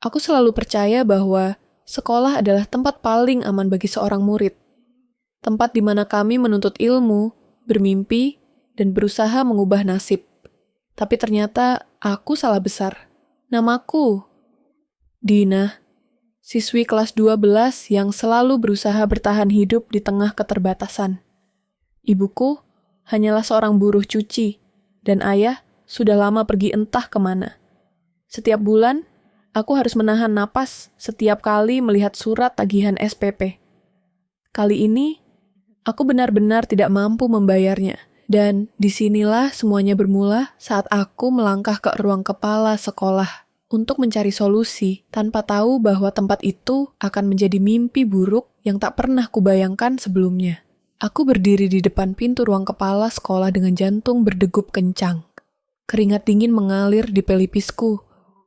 Aku selalu percaya bahwa sekolah adalah tempat paling aman bagi seorang murid. Tempat di mana kami menuntut ilmu, bermimpi, dan berusaha mengubah nasib. Tapi ternyata aku salah besar. Namaku Dina, siswi kelas 12 yang selalu berusaha bertahan hidup di tengah keterbatasan. Ibuku hanyalah seorang buruh cuci, dan ayah sudah lama pergi entah kemana. Setiap bulan, aku harus menahan napas setiap kali melihat surat tagihan SPP. Kali ini, aku benar-benar tidak mampu membayarnya. Dan disinilah semuanya bermula saat aku melangkah ke ruang kepala sekolah untuk mencari solusi tanpa tahu bahwa tempat itu akan menjadi mimpi buruk yang tak pernah kubayangkan sebelumnya. Aku berdiri di depan pintu ruang kepala sekolah dengan jantung berdegup kencang. Keringat dingin mengalir di pelipisku,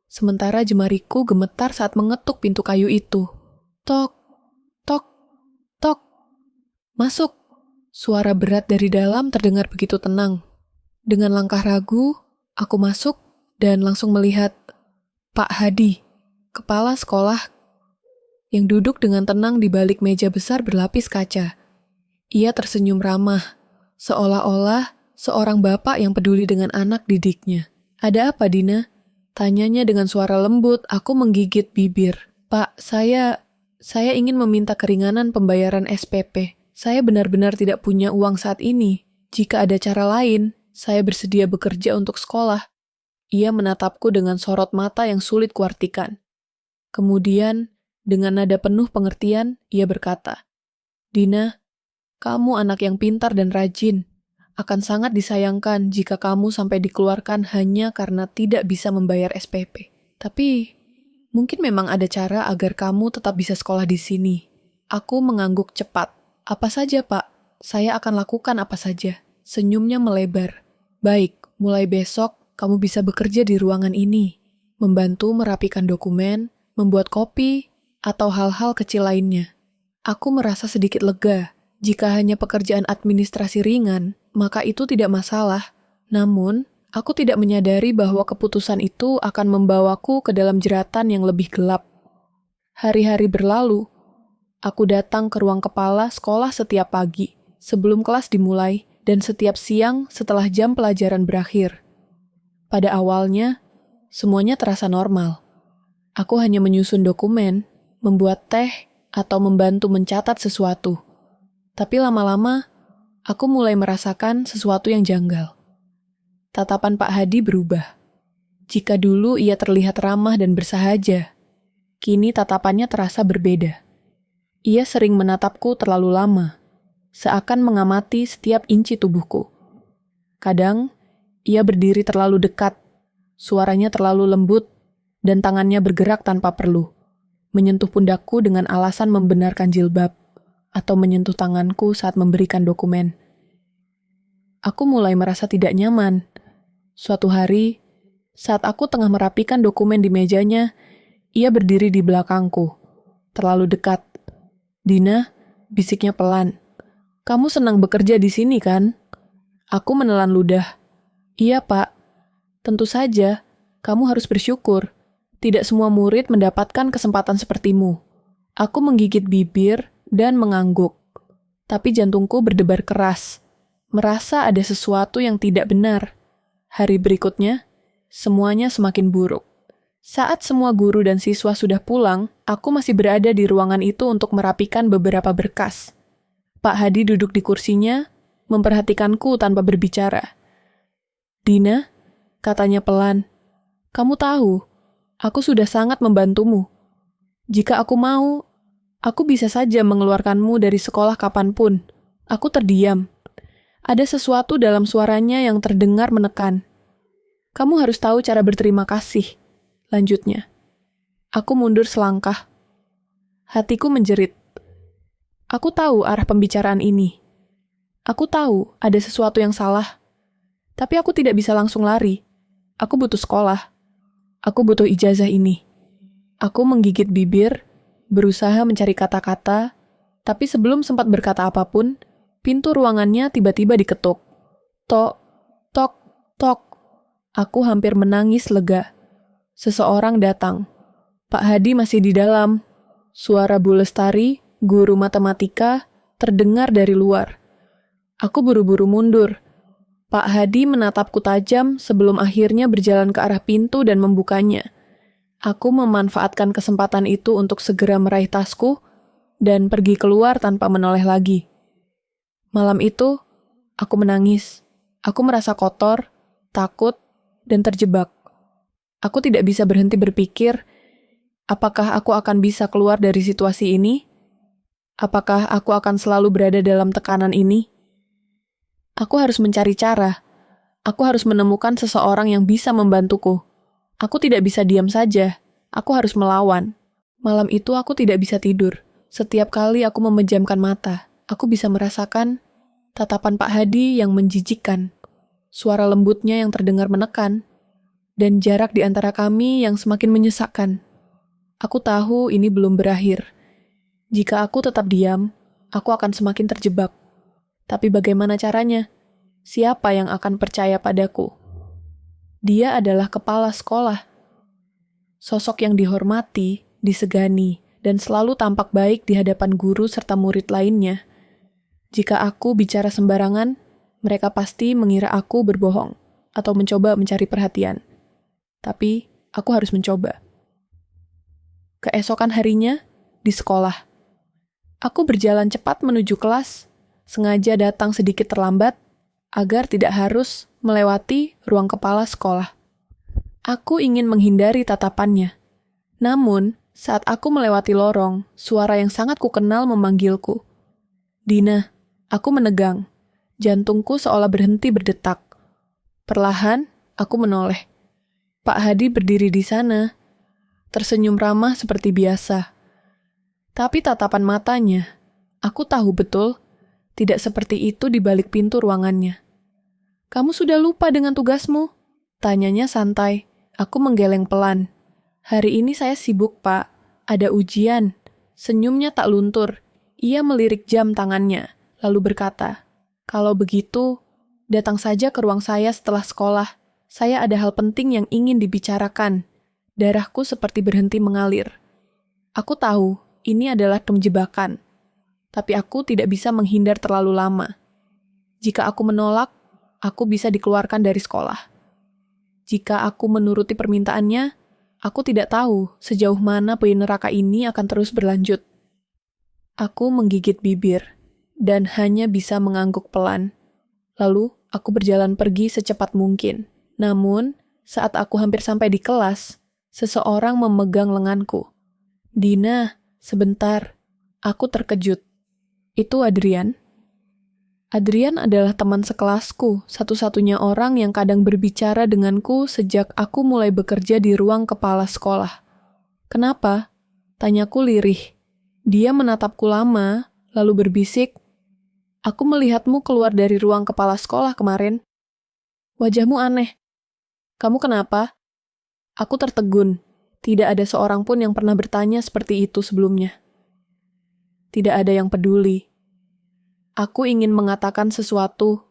sementara jemariku gemetar saat mengetuk pintu kayu itu. Tok, tok, tok. Masuk. Suara berat dari dalam terdengar begitu tenang. Dengan langkah ragu, aku masuk dan langsung melihat Pak Hadi, kepala sekolah, yang duduk dengan tenang di balik meja besar berlapis kaca. Ia tersenyum ramah, seolah-olah seorang bapak yang peduli dengan anak didiknya. Ada apa, Dina? Tanyanya dengan suara lembut. Aku menggigit bibir. Pak, saya ingin meminta keringanan pembayaran SPP. Saya benar-benar tidak punya uang saat ini. Jika ada cara lain, saya bersedia bekerja untuk sekolah. Ia menatapku dengan sorot mata yang sulit kuartikan. Kemudian, dengan nada penuh pengertian, ia berkata, Dina, kamu anak yang pintar dan rajin. Akan sangat disayangkan jika kamu sampai dikeluarkan hanya karena tidak bisa membayar SPP. Tapi, mungkin memang ada cara agar kamu tetap bisa sekolah di sini. Aku mengangguk cepat. Apa saja, Pak? Saya akan lakukan apa saja. Senyumnya melebar. Baik, mulai besok kamu bisa bekerja di ruangan ini. Membantu merapikan dokumen, membuat kopi, atau hal-hal kecil lainnya. Aku merasa sedikit lega. Jika hanya pekerjaan administrasi ringan, maka itu tidak masalah. Namun, aku tidak menyadari bahwa keputusan itu akan membawaku ke dalam jeratan yang lebih gelap. Hari-hari berlalu, aku datang ke ruang kepala sekolah setiap pagi, sebelum kelas dimulai, dan setiap siang setelah jam pelajaran berakhir. Pada awalnya, semuanya terasa normal. Aku hanya menyusun dokumen, membuat teh, atau membantu mencatat sesuatu. Tapi lama-lama, aku mulai merasakan sesuatu yang janggal. Tatapan Pak Hadi berubah. Jika dulu ia terlihat ramah dan bersahaja, kini tatapannya terasa berbeda. Ia sering menatapku terlalu lama, seakan mengamati setiap inci tubuhku. Kadang, ia berdiri terlalu dekat, suaranya terlalu lembut, dan tangannya bergerak tanpa perlu, menyentuh pundakku dengan alasan membenarkan jilbab, atau menyentuh tanganku saat memberikan dokumen. Aku mulai merasa tidak nyaman. Suatu hari, saat aku tengah merapikan dokumen di mejanya, ia berdiri di belakangku, terlalu dekat. Dina, bisiknya pelan. Kamu senang bekerja di sini, kan? Aku menelan ludah. Iya, Pak. Tentu saja, kamu harus bersyukur. Tidak semua murid mendapatkan kesempatan sepertimu. Aku menggigit bibir dan mengangguk. Tapi jantungku berdebar keras. Merasa ada sesuatu yang tidak benar. Hari berikutnya, semuanya semakin buruk. Saat semua guru dan siswa sudah pulang, aku masih berada di ruangan itu untuk merapikan beberapa berkas. Pak Hadi duduk di kursinya, memperhatikanku tanpa berbicara. Dina, katanya pelan, kamu tahu, aku sudah sangat membantumu. Jika aku mau, aku bisa saja mengeluarkanmu dari sekolah kapanpun. Aku terdiam. Ada sesuatu dalam suaranya yang terdengar menekan. Kamu harus tahu cara berterima kasih, lanjutnya. Aku mundur selangkah. Hatiku menjerit. Aku tahu arah pembicaraan ini. Aku tahu ada sesuatu yang salah. Tapi aku tidak bisa langsung lari. Aku butuh sekolah. Aku butuh ijazah ini. Aku menggigit bibir, berusaha mencari kata-kata, tapi sebelum sempat berkata apapun, pintu ruangannya tiba-tiba diketuk. Tok, tok, tok. Aku hampir menangis lega. Seseorang datang. Pak Hadi masih di dalam. Suara Bu Lestari, guru matematika, terdengar dari luar. Aku buru-buru mundur. Pak Hadi menatapku tajam sebelum akhirnya berjalan ke arah pintu dan membukanya. Aku memanfaatkan kesempatan itu untuk segera meraih tasku dan pergi keluar tanpa menoleh lagi. Malam itu, aku menangis. Aku merasa kotor, takut, dan terjebak. Aku tidak bisa berhenti berpikir, apakah aku akan bisa keluar dari situasi ini? Apakah aku akan selalu berada dalam tekanan ini? Aku harus mencari cara. Aku harus menemukan seseorang yang bisa membantuku. Aku tidak bisa diam saja. Aku harus melawan. Malam itu aku tidak bisa tidur. Setiap kali aku memejamkan mata, aku bisa merasakan tatapan Pak Hadi yang menjijikkan, suara lembutnya yang terdengar menekan, dan jarak di antara kami yang semakin menyesakkan. Aku tahu ini belum berakhir. Jika aku tetap diam, aku akan semakin terjebak. Tapi bagaimana caranya? Siapa yang akan percaya padaku? Dia adalah kepala sekolah. Sosok yang dihormati, disegani, dan selalu tampak baik di hadapan guru serta murid lainnya. Jika aku bicara sembarangan, mereka pasti mengira aku berbohong atau mencoba mencari perhatian. Tapi, aku harus mencoba. Keesokan harinya, di sekolah. Aku berjalan cepat menuju kelas, sengaja datang sedikit terlambat, agar tidak harus melewati ruang kepala sekolah. Aku ingin menghindari tatapannya. Namun, saat aku melewati lorong, suara yang sangat kukenal memanggilku. Dina, aku menegang. Jantungku seolah berhenti berdetak. Perlahan, aku menoleh. Pak Hadi berdiri di sana, tersenyum ramah seperti biasa. Tapi tatapan matanya, aku tahu betul, tidak seperti itu di balik pintu ruangannya. "Kamu sudah lupa dengan tugasmu?" Tanyanya santai. Aku menggeleng pelan. "Hari ini saya sibuk, Pak. Ada ujian." Senyumnya tak luntur. Ia melirik jam tangannya, lalu berkata, "Kalau begitu, datang saja ke ruang saya setelah sekolah. Saya ada hal penting yang ingin dibicarakan." Darahku seperti berhenti mengalir. Aku tahu, ini adalah jebakan. Tapi aku tidak bisa menghindar terlalu lama. Jika aku menolak, aku bisa dikeluarkan dari sekolah. Jika aku menuruti permintaannya, aku tidak tahu sejauh mana peri neraka ini akan terus berlanjut. Aku menggigit bibir, dan hanya bisa mengangguk pelan. Lalu, aku berjalan pergi secepat mungkin. Namun, saat aku hampir sampai di kelas, seseorang memegang lenganku. "Dina, sebentar." Aku terkejut. Itu Adrian. Adrian adalah teman sekelasku, satu-satunya orang yang kadang berbicara denganku sejak aku mulai bekerja di ruang kepala sekolah. "Kenapa?" Tanyaku lirih. Dia menatapku lama, lalu berbisik, "Aku melihatmu keluar dari ruang kepala sekolah kemarin. Wajahmu aneh. Kamu kenapa?" Aku tertegun. Tidak ada seorang pun yang pernah bertanya seperti itu sebelumnya. Tidak ada yang peduli. Aku ingin mengatakan sesuatu.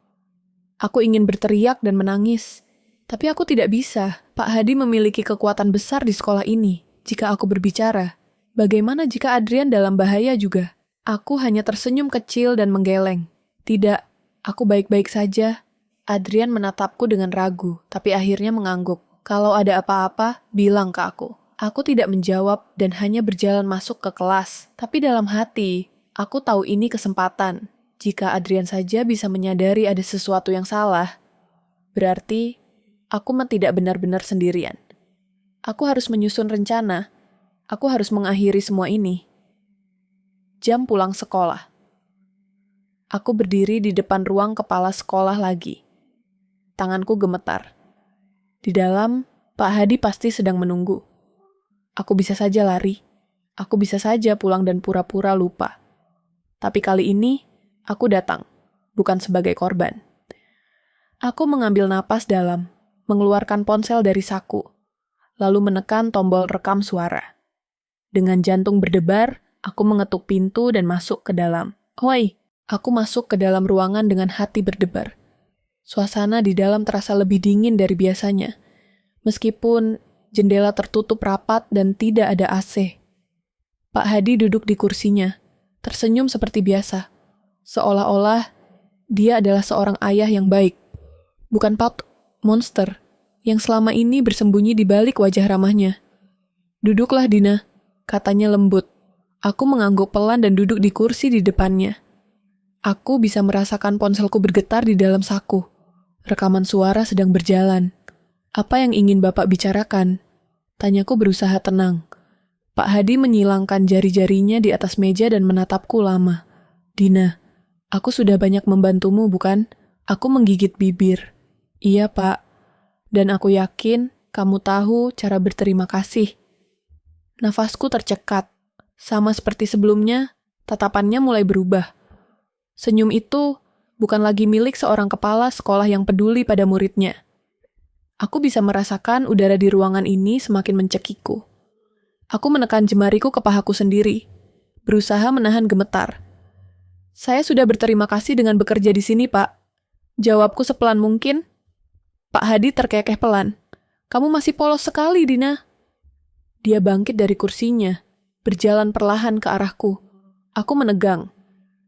Aku ingin berteriak dan menangis. Tapi aku tidak bisa. Pak Hadi memiliki kekuatan besar di sekolah ini. Jika aku berbicara, bagaimana jika Adrian dalam bahaya juga? Aku hanya tersenyum kecil dan menggeleng. "Tidak, aku baik-baik saja." Adrian menatapku dengan ragu, tapi akhirnya mengangguk. "Kalau ada apa-apa, bilang ke aku." Aku tidak menjawab dan hanya berjalan masuk ke kelas. Tapi dalam hati, aku tahu ini kesempatan. Jika Adrian saja bisa menyadari ada sesuatu yang salah, berarti aku tidak benar-benar sendirian. Aku harus menyusun rencana. Aku harus mengakhiri semua ini. Jam pulang sekolah. Aku berdiri di depan ruang kepala sekolah lagi. Tanganku gemetar. Di dalam, Pak Hadi pasti sedang menunggu. Aku bisa saja lari. Aku bisa saja pulang dan pura-pura lupa. Tapi kali ini, aku datang, bukan sebagai korban. Aku mengambil napas dalam, mengeluarkan ponsel dari saku, lalu menekan tombol rekam suara. Dengan jantung berdebar, aku mengetuk pintu dan masuk ke dalam. "Hoi!" Aku masuk ke dalam ruangan dengan hati berdebar. Suasana di dalam terasa lebih dingin dari biasanya. Meskipun Jendela tertutup rapat dan tidak ada AC. Pak Hadi duduk di kursinya, tersenyum seperti biasa. Seolah-olah dia adalah seorang ayah yang baik. Bukan monster yang selama ini bersembunyi di balik wajah ramahnya. "Duduklah, Dina," katanya lembut. Aku mengangguk pelan dan duduk di kursi di depannya. Aku bisa merasakan ponselku bergetar di dalam saku. Rekaman suara sedang berjalan. "Apa yang ingin Bapak bicarakan?" Tanyaku berusaha tenang. Pak Hadi menyilangkan jari-jarinya di atas meja dan menatapku lama. "Dina, aku sudah banyak membantumu, bukan?" Aku menggigit bibir. "Iya, Pak. Dan aku yakin kamu tahu cara berterima kasih." Nafasku tercekat. Sama seperti sebelumnya, tatapannya mulai berubah. Senyum itu bukan lagi milik seorang kepala sekolah yang peduli pada muridnya. Aku bisa merasakan udara di ruangan ini semakin mencekikku. Aku menekan jemariku ke pahaku sendiri, berusaha menahan gemetar. "Saya sudah berterima kasih dengan bekerja di sini, Pak." Jawabku sepelan mungkin. Pak Hadi terkekeh pelan. "Kamu masih polos sekali, Dina." Dia bangkit dari kursinya, berjalan perlahan ke arahku. Aku menegang.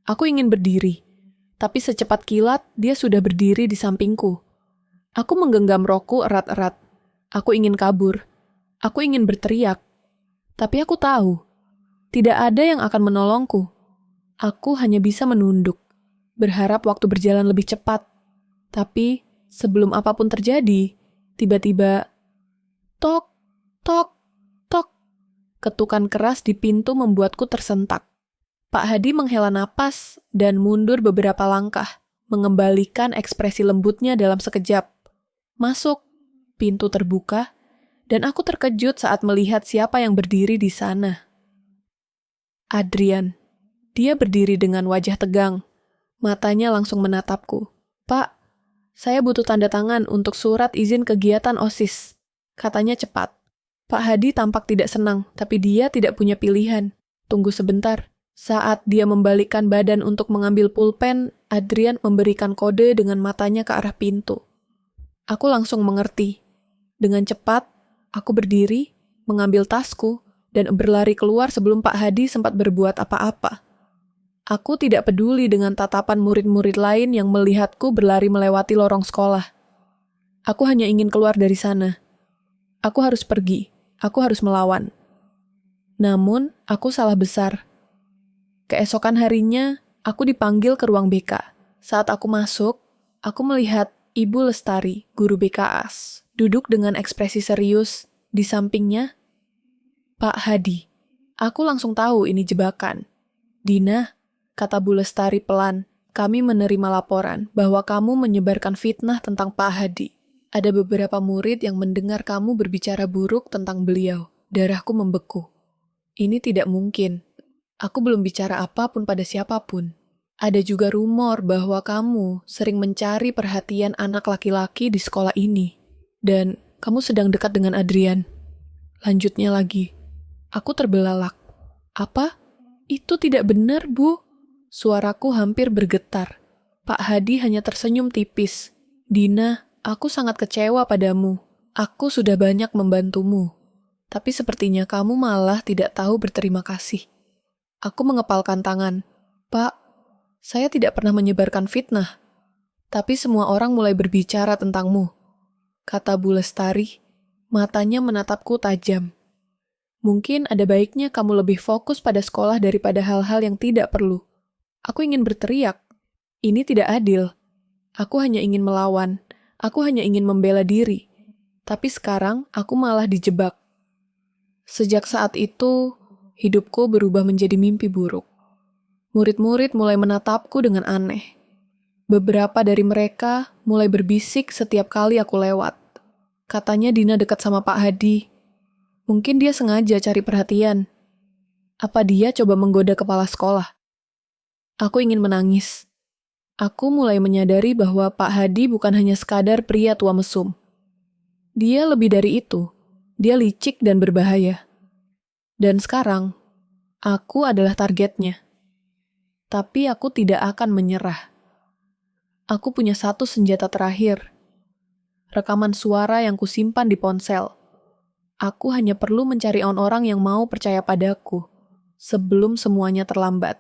Aku ingin berdiri, tapi secepat kilat dia sudah berdiri di sampingku. Aku menggenggam rokku erat-erat. Aku ingin kabur. Aku ingin berteriak. Tapi aku tahu, tidak ada yang akan menolongku. Aku hanya bisa menunduk, berharap waktu berjalan lebih cepat. Tapi sebelum apapun terjadi, tiba-tiba, tok, tok, tok. Ketukan keras di pintu membuatku tersentak. Pak Hadi menghela napas dan mundur beberapa langkah, mengembalikan ekspresi lembutnya dalam sekejap. "Masuk." Pintu terbuka, dan aku terkejut saat melihat siapa yang berdiri di sana. Adrian. Dia berdiri dengan wajah tegang. Matanya langsung menatapku. "Pak, saya butuh tanda tangan untuk surat izin kegiatan OSIS." Katanya cepat. Pak Hadi tampak tidak senang, tapi dia tidak punya pilihan. "Tunggu sebentar." Saat dia membalikkan badan untuk mengambil pulpen, Adrian memberikan kode dengan matanya ke arah pintu. Aku langsung mengerti. Dengan cepat, aku berdiri, mengambil tasku, dan berlari keluar sebelum Pak Hadi sempat berbuat apa-apa. Aku tidak peduli dengan tatapan murid-murid lain yang melihatku berlari melewati lorong sekolah. Aku hanya ingin keluar dari sana. Aku harus pergi. Aku harus melawan. Namun, aku salah besar. Keesokan harinya, aku dipanggil ke ruang BK. Saat aku masuk, aku melihat Ibu Lestari, guru BKAS, duduk dengan ekspresi serius. Di sampingnya, Pak Hadi. Aku langsung tahu ini jebakan. "Dina," kata Bu Lestari pelan, "kami menerima laporan bahwa kamu menyebarkan fitnah tentang Pak Hadi. Ada beberapa murid yang mendengar kamu berbicara buruk tentang beliau. Darahku membeku. Ini tidak mungkin. Aku belum bicara apapun pada siapapun. Ada juga rumor bahwa kamu sering mencari perhatian anak laki-laki di sekolah ini. Dan kamu sedang dekat dengan Adrian." Lanjutnya lagi. Aku terbelalak. "Apa? Itu tidak benar, Bu." Suaraku hampir bergetar. Pak Hadi hanya tersenyum tipis. "Dina, aku sangat kecewa padamu. Aku sudah banyak membantumu. Tapi sepertinya kamu malah tidak tahu berterima kasih." Aku mengepalkan tangan. "Pak, saya tidak pernah menyebarkan fitnah. Tapi semua orang mulai berbicara tentangmu," kata Bu Lestari. Matanya menatapku tajam. "Mungkin ada baiknya kamu lebih fokus pada sekolah daripada hal-hal yang tidak perlu." Aku ingin berteriak. Ini tidak adil. Aku hanya ingin melawan. Aku hanya ingin membela diri. Tapi sekarang aku malah dijebak. Sejak saat itu, hidupku berubah menjadi mimpi buruk. Murid-murid mulai menatapku dengan aneh. Beberapa dari mereka mulai berbisik setiap kali aku lewat. Katanya Dina dekat sama Pak Hadi. Mungkin dia sengaja cari perhatian. Apa dia coba menggoda kepala sekolah? Aku ingin menangis. Aku mulai menyadari bahwa Pak Hadi bukan hanya sekadar pria tua mesum. Dia lebih dari itu. Dia licik dan berbahaya. Dan sekarang, aku adalah targetnya. Tapi aku tidak akan menyerah. Aku punya satu senjata terakhir. Rekaman suara yang kusimpan di ponsel. Aku hanya perlu mencari orang yang mau percaya padaku sebelum semuanya terlambat.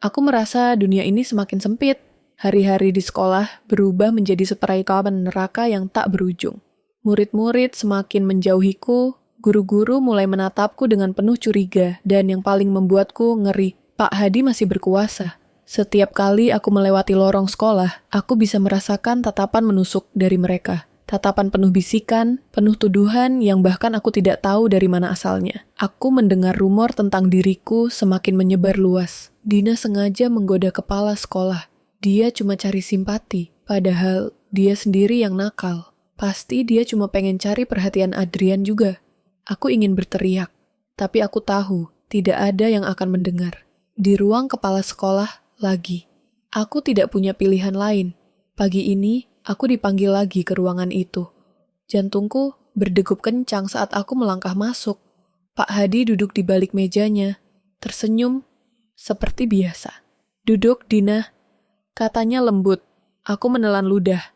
Aku merasa dunia ini semakin sempit. Hari-hari di sekolah berubah menjadi seperai kawan neraka yang tak berujung. Murid-murid semakin menjauhiku, guru-guru mulai menatapku dengan penuh curiga, dan yang paling membuatku ngeri, Pak Hadi masih berkuasa. Setiap kali aku melewati lorong sekolah, aku bisa merasakan tatapan menusuk dari mereka. Tatapan penuh bisikan, penuh tuduhan yang bahkan aku tidak tahu dari mana asalnya. Aku mendengar rumor tentang diriku semakin menyebar luas. Dina sengaja menggoda kepala sekolah. Dia cuma cari simpati, padahal dia sendiri yang nakal. Pasti dia cuma pengen cari perhatian Adrian juga. Aku ingin berteriak, tapi aku tahu tidak ada yang akan mendengar. Di ruang kepala sekolah lagi. Aku tidak punya pilihan lain. Pagi ini, aku dipanggil lagi ke ruangan itu. Jantungku berdegup kencang saat aku melangkah masuk. Pak Hadi duduk di balik mejanya, tersenyum seperti biasa. "Duduk, Dina," katanya lembut. Aku menelan ludah.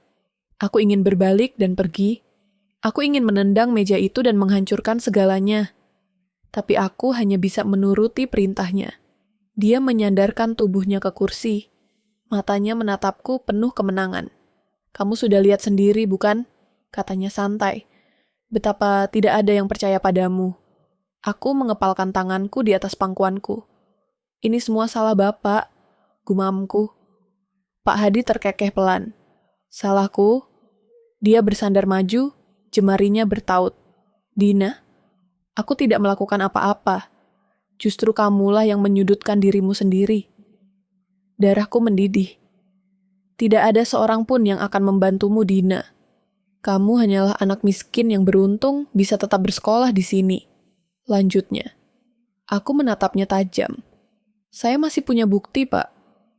Aku ingin berbalik dan pergi. Aku ingin menendang meja itu dan menghancurkan segalanya. Tapi aku hanya bisa menuruti perintahnya. Dia menyandarkan tubuhnya ke kursi. Matanya menatapku penuh kemenangan. "Kamu sudah lihat sendiri, bukan?" katanya santai. "Betapa tidak ada yang percaya padamu." Aku mengepalkan tanganku di atas pangkuanku. "Ini semua salah Bapak," gumamku. Pak Hadi terkekeh pelan. "Salahku?" Dia bersandar maju, jemarinya bertaut. "Dina, aku tidak melakukan apa-apa. Justru kamulah yang menyudutkan dirimu sendiri." Darahku mendidih. "Tidak ada seorang pun yang akan membantumu, Dina. Kamu hanyalah anak miskin yang beruntung bisa tetap bersekolah di sini," lanjutnya. Aku menatapnya tajam. "Saya masih punya bukti, Pak."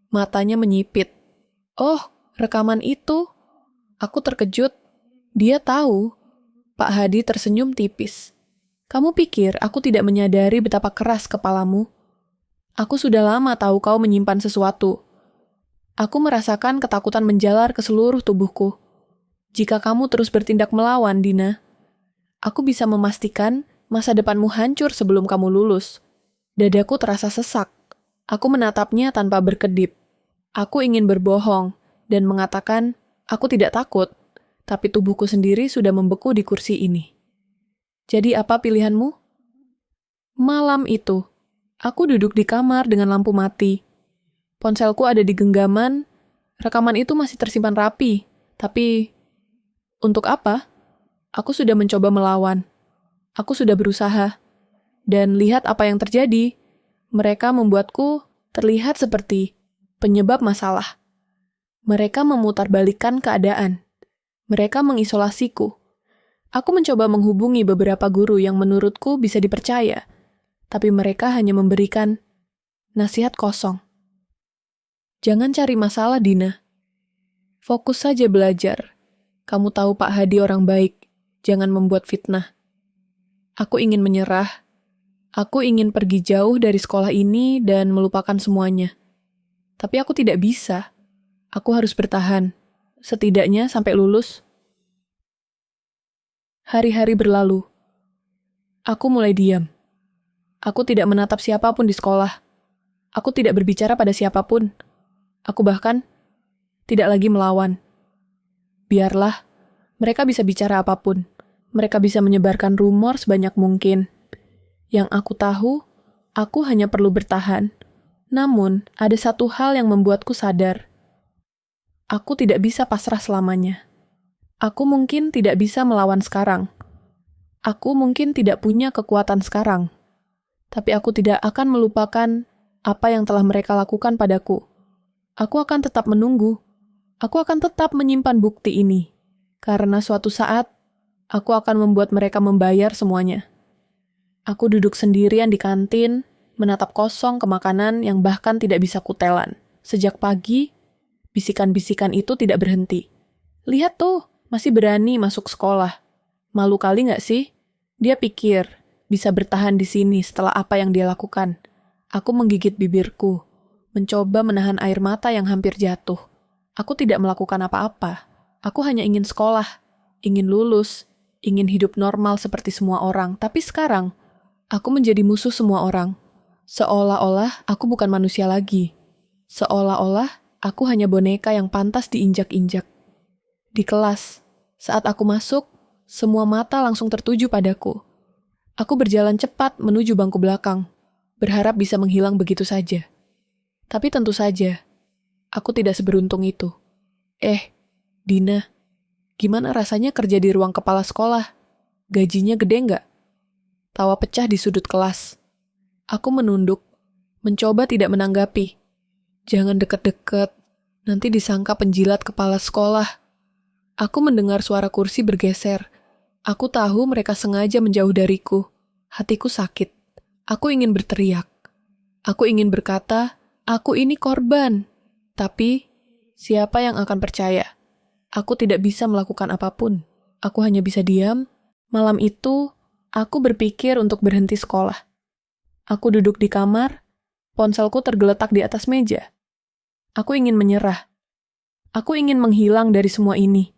Matanya menyipit. "Oh, rekaman itu?" Aku terkejut. Dia tahu. Pak Hadi tersenyum tipis. "Kamu pikir aku tidak menyadari betapa keras kepalamu? Aku sudah lama tahu kau menyimpan sesuatu." Aku merasakan ketakutan menjalar ke seluruh tubuhku. "Jika kamu terus bertindak melawan, Dina, aku bisa memastikan masa depanmu hancur sebelum kamu lulus." Dadaku terasa sesak. Aku menatapnya tanpa berkedip. Aku ingin berbohong dan mengatakan aku tidak takut, tapi tubuhku sendiri sudah membeku di kursi ini. "Jadi apa pilihanmu?" Malam itu, aku duduk di kamar dengan lampu mati. Ponselku ada di genggaman, rekaman itu masih tersimpan rapi, tapi untuk apa? Aku sudah mencoba melawan. Aku sudah berusaha. Dan lihat apa yang terjadi. Mereka membuatku terlihat seperti penyebab masalah. Mereka memutarbalikkan keadaan. Mereka mengisolasiku. Aku mencoba menghubungi beberapa guru yang menurutku bisa dipercaya, tapi mereka hanya memberikan nasihat kosong. "Jangan cari masalah, Dina. Fokus saja belajar. Kamu tahu Pak Hadi orang baik. Jangan membuat fitnah." Aku ingin menyerah. Aku ingin pergi jauh dari sekolah ini dan melupakan semuanya. Tapi aku tidak bisa. Aku harus bertahan. Setidaknya sampai lulus. Hari-hari berlalu. Aku mulai diam. Aku tidak menatap siapapun di sekolah. Aku tidak berbicara pada siapapun. Aku bahkan tidak lagi melawan. Biarlah, mereka bisa bicara apapun. Mereka bisa menyebarkan rumor sebanyak mungkin. Yang aku tahu, aku hanya perlu bertahan. Namun, ada satu hal yang membuatku sadar. Aku tidak bisa pasrah selamanya. Aku mungkin tidak bisa melawan sekarang. Aku mungkin tidak punya kekuatan sekarang. Tapi aku tidak akan melupakan apa yang telah mereka lakukan padaku. Aku akan tetap menunggu. Aku akan tetap menyimpan bukti ini. Karena suatu saat, aku akan membuat mereka membayar semuanya. Aku duduk sendirian di kantin, menatap kosong ke makanan yang bahkan tidak bisa kutelan. Sejak pagi, bisikan-bisikan itu tidak berhenti. "Lihat tuh, masih berani masuk sekolah. Malu kali nggak sih?" Dia pikir bisa bertahan di sini setelah apa yang dia lakukan. Aku menggigit bibirku, mencoba menahan air mata yang hampir jatuh. Aku tidak melakukan apa-apa. Aku hanya ingin sekolah, ingin lulus, ingin hidup normal seperti semua orang. Tapi sekarang, aku menjadi musuh semua orang. Seolah-olah aku bukan manusia lagi. Seolah-olah aku hanya boneka yang pantas diinjak-injak. Di kelas, saat aku masuk, semua mata langsung tertuju padaku. Aku berjalan cepat menuju bangku belakang, berharap bisa menghilang begitu saja. Tapi tentu saja, aku tidak seberuntung itu. Dina, gimana rasanya kerja di ruang kepala sekolah? Gajinya gede nggak? Tawa pecah di sudut kelas. Aku menunduk, mencoba tidak menanggapi. Jangan deket-deket, nanti disangka penjilat kepala sekolah. Aku mendengar suara kursi bergeser. Aku tahu mereka sengaja menjauh dariku. Hatiku sakit. Aku ingin berteriak. Aku ingin berkata, aku ini korban. Tapi, siapa yang akan percaya? Aku tidak bisa melakukan apapun. Aku hanya bisa diam. Malam itu, aku berpikir untuk berhenti sekolah. Aku duduk di kamar, ponselku tergeletak di atas meja. Aku ingin menyerah. Aku ingin menghilang dari semua ini.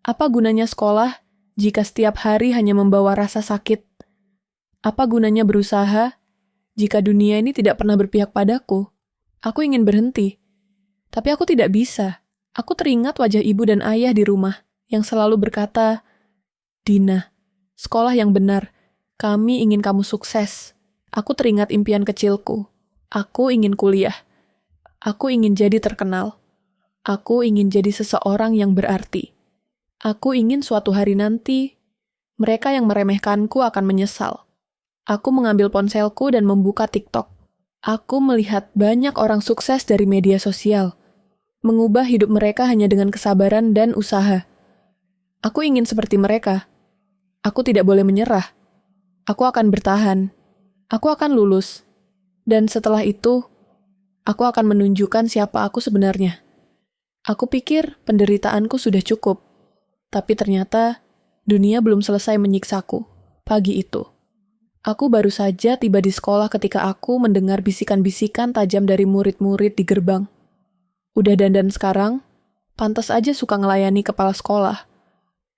Apa gunanya sekolah jika setiap hari hanya membawa rasa sakit? Apa gunanya berusaha jika dunia ini tidak pernah berpihak padaku? Aku ingin berhenti. Tapi aku tidak bisa. Aku teringat wajah ibu dan ayah di rumah yang selalu berkata, Dina, sekolah yang benar. Kami ingin kamu sukses. Aku teringat impian kecilku. Aku ingin kuliah. Aku ingin jadi terkenal. Aku ingin jadi seseorang yang berarti. Aku ingin suatu hari nanti, mereka yang meremehkanku akan menyesal. Aku mengambil ponselku dan membuka TikTok. Aku melihat banyak orang sukses dari media sosial, mengubah hidup mereka hanya dengan kesabaran dan usaha. Aku ingin seperti mereka. Aku tidak boleh menyerah. Aku akan bertahan. Aku akan lulus. Dan setelah itu, aku akan menunjukkan siapa aku sebenarnya. Aku pikir penderitaanku sudah cukup. Tapi ternyata, dunia belum selesai menyiksaku. Pagi itu, aku baru saja tiba di sekolah ketika aku mendengar bisikan-bisikan tajam dari murid-murid di gerbang. Udah dandan sekarang, pantas aja suka ngelayani kepala sekolah.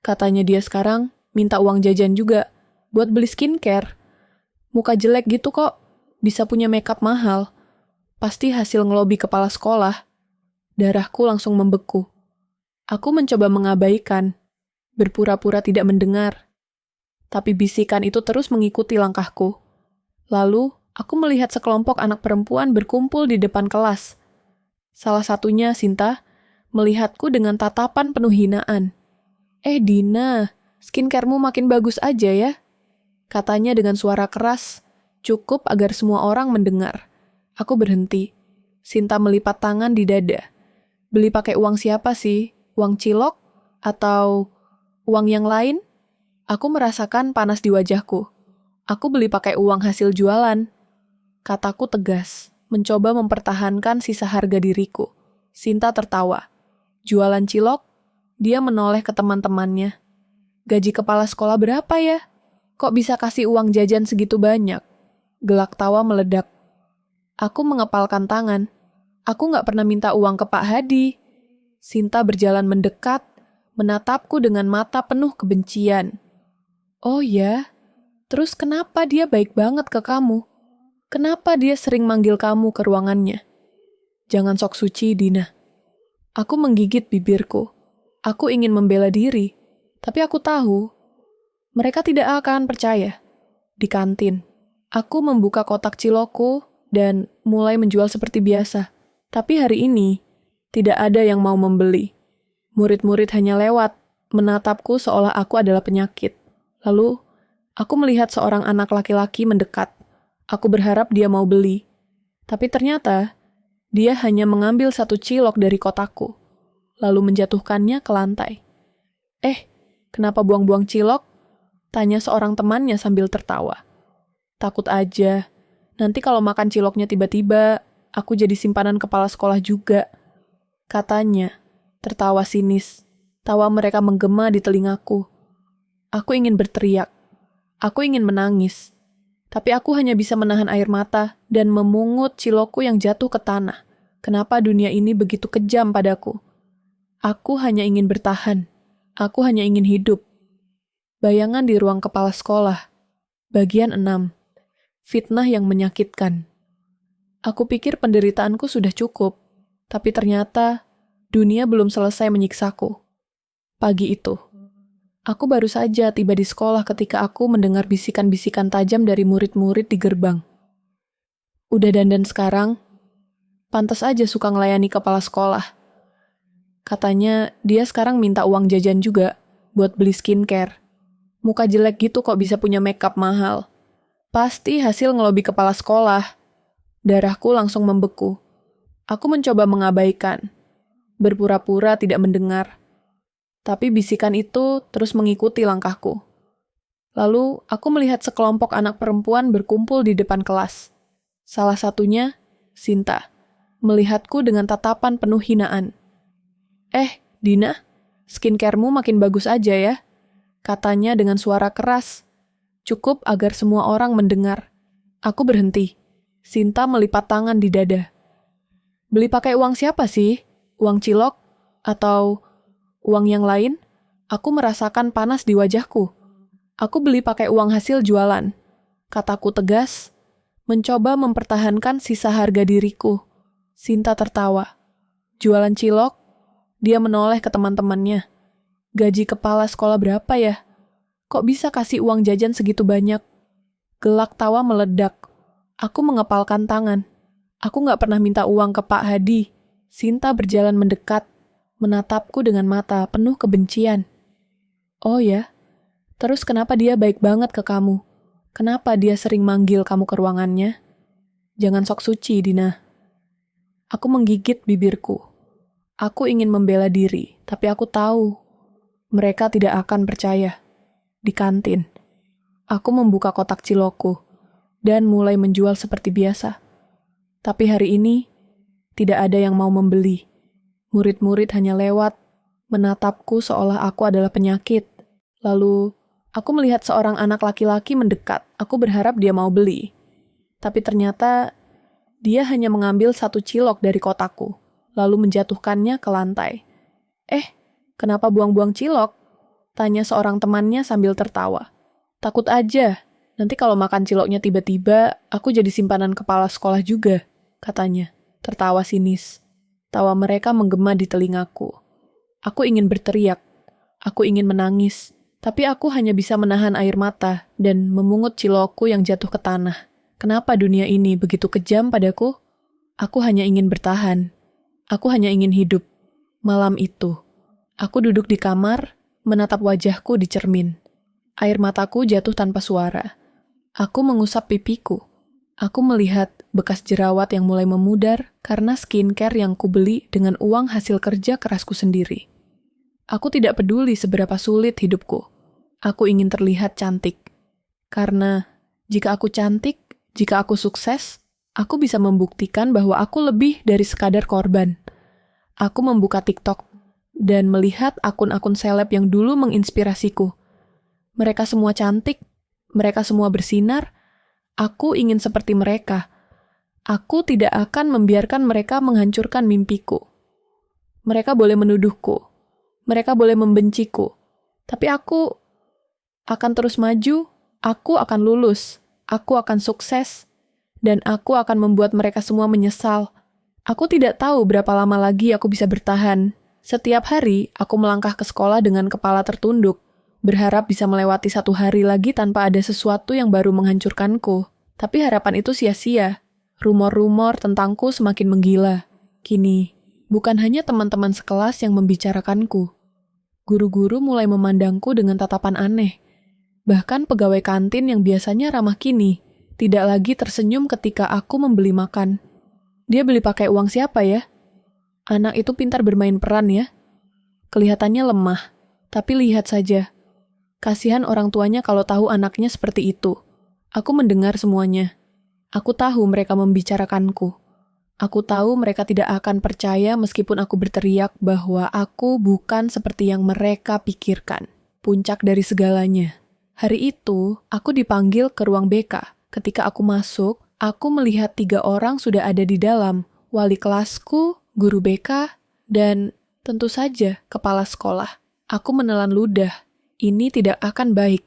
Katanya dia sekarang minta uang jajan juga buat beli skincare. Muka jelek gitu kok, bisa punya makeup mahal. Pasti hasil ngelobi kepala sekolah. Darahku langsung membeku. Aku mencoba mengabaikan, berpura-pura tidak mendengar. Tapi bisikan itu terus mengikuti langkahku. Lalu, aku melihat sekelompok anak perempuan berkumpul di depan kelas. Salah satunya, Sinta, melihatku dengan tatapan penuh hinaan. Dina, skincaremu makin bagus aja ya. Katanya dengan suara keras, cukup agar semua orang mendengar. Aku berhenti. Sinta melipat tangan di dada. Beli pakai uang siapa sih? Uang cilok? Atau uang yang lain? Aku merasakan panas di wajahku. Aku beli pakai uang hasil jualan. Kataku tegas, mencoba mempertahankan sisa harga diriku. Sinta tertawa. Jualan cilok? Dia menoleh ke teman-temannya. Gaji kepala sekolah berapa ya? Kok bisa kasih uang jajan segitu banyak? Gelak tawa meledak. Aku mengepalkan tangan. Aku nggak pernah minta uang ke Pak Hadi. Sinta berjalan mendekat, menatapku dengan mata penuh kebencian. Oh ya? Terus kenapa dia baik banget ke kamu? Kenapa dia sering manggil kamu ke ruangannya? Jangan sok suci, Dina. Aku menggigit bibirku. Aku ingin membela diri, tapi aku tahu mereka tidak akan percaya. Di kantin, aku membuka kotak cilokku dan mulai menjual seperti biasa. Tapi hari ini, tidak ada yang mau membeli. Murid-murid hanya lewat, menatapku seolah aku adalah penyakit. Lalu, aku melihat seorang anak laki-laki mendekat. Aku berharap dia mau beli. Tapi ternyata, dia hanya mengambil satu cilok dari kotakku, lalu menjatuhkannya ke lantai. Kenapa buang-buang cilok? Tanya seorang temannya sambil tertawa. Takut aja. Nanti kalau makan ciloknya tiba-tiba, aku jadi simpanan kepala sekolah juga. Katanya, tertawa sinis. Tawa mereka menggema di telingaku. Aku ingin berteriak. Aku ingin menangis. Tapi aku hanya bisa menahan air mata dan memungut cilokku yang jatuh ke tanah. Kenapa dunia ini begitu kejam padaku? Aku hanya ingin bertahan. Aku hanya ingin hidup. Bayangan di ruang kepala sekolah. Bagian 6. Fitnah yang menyakitkan. Aku pikir penderitaanku sudah cukup, tapi ternyata dunia belum selesai menyiksaku. Pagi itu, aku baru saja tiba di sekolah ketika aku mendengar bisikan-bisikan tajam dari murid-murid di gerbang. Udah dandan sekarang? Pantas aja suka ngelayani kepala sekolah. Katanya dia sekarang minta uang jajan juga buat beli skincare. Muka jelek gitu kok bisa punya makeup mahal. Pasti hasil ngelobi kepala sekolah. Darahku langsung membeku. Aku mencoba mengabaikan, berpura-pura tidak mendengar. Tapi bisikan itu terus mengikuti langkahku. Lalu aku melihat sekelompok anak perempuan berkumpul di depan kelas. Salah satunya, Sinta, melihatku dengan tatapan penuh hinaan. Dina, skincare-mu makin bagus aja ya, katanya dengan suara keras. Cukup agar semua orang mendengar. Aku berhenti. Sinta melipat tangan di dada. Beli pakai uang siapa sih? Uang cilok? Atau uang yang lain? Aku merasakan panas di wajahku. Aku beli pakai uang hasil jualan. Kataku tegas, mencoba mempertahankan sisa harga diriku. Sinta tertawa. Jualan cilok? Dia menoleh ke teman-temannya. Gaji kepala sekolah berapa ya? Kok bisa kasih uang jajan segitu banyak? Gelak tawa meledak. Aku mengepalkan tangan. Aku gak pernah minta uang ke Pak Hadi. Sinta berjalan mendekat, menatapku dengan mata penuh kebencian. Oh ya? Terus kenapa dia baik banget ke kamu? Kenapa dia sering manggil kamu ke ruangannya? Jangan sok suci, Dina. Aku menggigit bibirku. Aku ingin membela diri, tapi aku tahu mereka tidak akan percaya. Di kantin, aku membuka kotak cilokku dan mulai menjual seperti biasa. Tapi hari ini, tidak ada yang mau membeli. Murid-murid hanya lewat, menatapku seolah aku adalah penyakit. Lalu, aku melihat seorang anak laki-laki mendekat. Aku berharap dia mau beli. Tapi ternyata, dia hanya mengambil satu cilok dari kotakku, lalu menjatuhkannya ke lantai. Kenapa buang-buang cilok? Tanya seorang temannya sambil tertawa. Takut aja. Nanti kalau makan ciloknya tiba-tiba, aku jadi simpanan kepala sekolah juga, katanya, tertawa sinis. Tawa mereka menggema di telingaku. Aku ingin berteriak. Aku ingin menangis. Tapi aku hanya bisa menahan air mata dan memungut cilokku yang jatuh ke tanah. Kenapa dunia ini begitu kejam padaku? Aku hanya ingin bertahan. Aku hanya ingin hidup. Malam itu, aku duduk di kamar, menatap wajahku di cermin. Air mataku jatuh tanpa suara. Aku mengusap pipiku. Aku melihat bekas jerawat yang mulai memudar karena skincare yang kubeli dengan uang hasil kerja kerasku sendiri. Aku tidak peduli seberapa sulit hidupku. Aku ingin terlihat cantik. Karena jika aku cantik, jika aku sukses, aku bisa membuktikan bahwa aku lebih dari sekadar korban. Aku membuka TikTok dan melihat akun-akun seleb yang dulu menginspirasiku. Mereka semua cantik. Mereka semua bersinar. Aku ingin seperti mereka. Aku tidak akan membiarkan mereka menghancurkan mimpiku. Mereka boleh menuduhku. Mereka boleh membenciku. Tapi aku akan terus maju. Aku akan lulus. Aku akan sukses. Dan aku akan membuat mereka semua menyesal. Aku tidak tahu berapa lama lagi aku bisa bertahan. Setiap hari, aku melangkah ke sekolah dengan kepala tertunduk. Berharap bisa melewati satu hari lagi tanpa ada sesuatu yang baru menghancurkanku. Tapi harapan itu sia-sia. Rumor-rumor tentangku semakin menggila. Kini, bukan hanya teman-teman sekelas yang membicarakanku. Guru-guru mulai memandangku dengan tatapan aneh. Bahkan pegawai kantin yang biasanya ramah kini, tidak lagi tersenyum ketika aku membeli makan. Dia beli pakai uang siapa ya? Anak itu pintar bermain peran ya. Kelihatannya lemah, tapi lihat saja. Kasihan orang tuanya kalau tahu anaknya seperti itu. Aku mendengar semuanya. Aku tahu mereka membicarakanku. Aku tahu mereka tidak akan percaya meskipun aku berteriak bahwa aku bukan seperti yang mereka pikirkan. Puncak dari segalanya. Hari itu, aku dipanggil ke ruang BK. Ketika aku masuk, aku melihat 3 orang sudah ada di dalam. Wali kelasku, guru BK, dan tentu saja kepala sekolah. Aku menelan ludah. Ini tidak akan baik.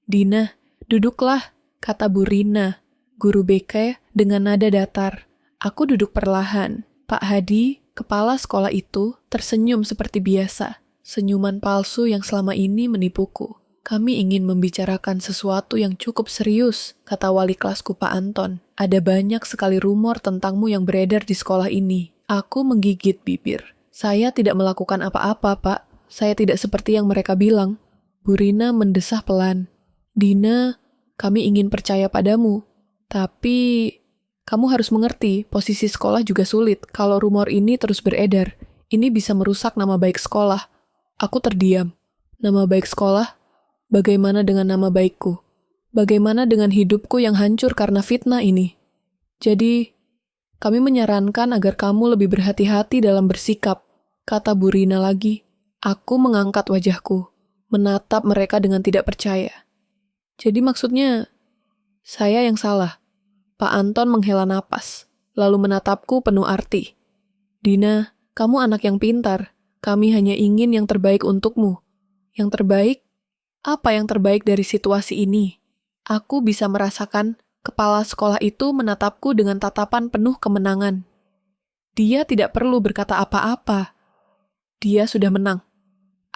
Dina, duduklah, kata Bu Rina, guru BK dengan nada datar. Aku duduk perlahan. Pak Hadi, kepala sekolah itu, tersenyum seperti biasa. Senyuman palsu yang selama ini menipuku. Kami ingin membicarakan sesuatu yang cukup serius, kata wali kelasku Pak Anton. Ada banyak sekali rumor tentangmu yang beredar di sekolah ini. Aku menggigit bibir. Saya tidak melakukan apa-apa, Pak. Saya tidak seperti yang mereka bilang. Bu Rina mendesah pelan. Dina, kami ingin percaya padamu. Tapi, kamu harus mengerti, posisi sekolah juga sulit. Kalau rumor ini terus beredar, ini bisa merusak nama baik sekolah. Aku terdiam. Nama baik sekolah? Bagaimana dengan nama baikku? Bagaimana dengan hidupku yang hancur karena fitnah ini? Jadi, kami menyarankan agar kamu lebih berhati-hati dalam bersikap, kata Bu Rina lagi. Aku mengangkat wajahku, menatap mereka dengan tidak percaya. Jadi maksudnya, saya yang salah. Pak Anton menghela napas, lalu menatapku penuh arti. Dina, kamu anak yang pintar. Kami hanya ingin yang terbaik untukmu. Yang terbaik? Apa yang terbaik dari situasi ini? Aku bisa merasakan kepala sekolah itu menatapku dengan tatapan penuh kemenangan. Dia tidak perlu berkata apa-apa. Dia sudah menang.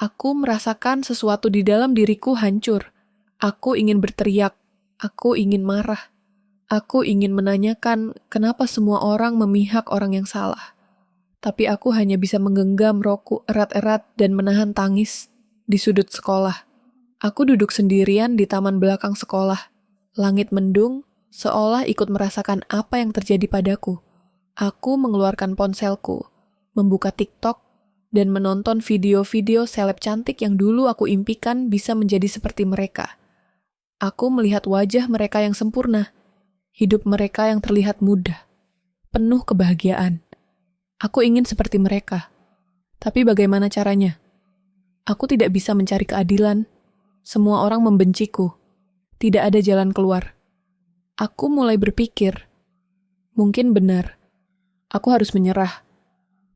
Aku merasakan sesuatu di dalam diriku hancur. Aku ingin berteriak. Aku ingin marah. Aku ingin menanyakan kenapa semua orang memihak orang yang salah. Tapi aku hanya bisa menggenggam rohku erat-erat dan menahan tangis di sudut sekolah. Aku duduk sendirian di taman belakang sekolah. Langit mendung, seolah ikut merasakan apa yang terjadi padaku. Aku mengeluarkan ponselku, membuka TikTok, dan menonton video-video seleb cantik yang dulu aku impikan bisa menjadi seperti mereka. Aku melihat wajah mereka yang sempurna, hidup mereka yang terlihat mudah, penuh kebahagiaan. Aku ingin seperti mereka. Tapi bagaimana caranya? Aku tidak bisa mencari keadilan. Semua orang membenciku. Tidak ada jalan keluar. Aku mulai berpikir, mungkin benar. Aku harus menyerah.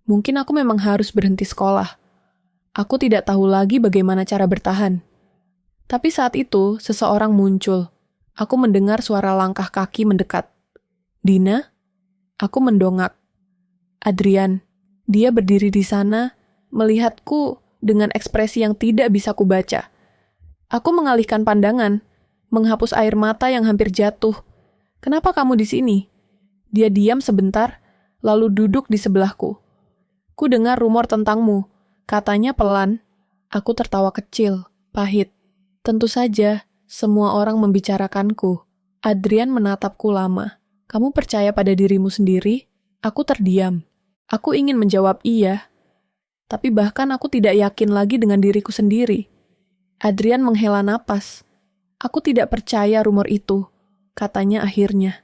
Mungkin aku memang harus berhenti sekolah. Aku tidak tahu lagi bagaimana cara bertahan. Tapi saat itu, seseorang muncul. Aku mendengar suara langkah kaki mendekat. Dina? Aku mendongak. Adrian. Dia berdiri di sana, melihatku dengan ekspresi yang tidak bisa kubaca. Aku mengalihkan pandangan, menghapus air mata yang hampir jatuh. Kenapa kamu di sini? Dia diam sebentar, lalu duduk di sebelahku. Ku dengar rumor tentangmu, katanya pelan. Aku tertawa kecil, pahit. Tentu saja, semua orang membicarakanku. Adrian menatapku lama. Kamu percaya pada dirimu sendiri? Aku terdiam. Aku ingin menjawab iya, tapi bahkan aku tidak yakin lagi dengan diriku sendiri. Adrian menghela napas. Aku tidak percaya rumor itu, katanya akhirnya.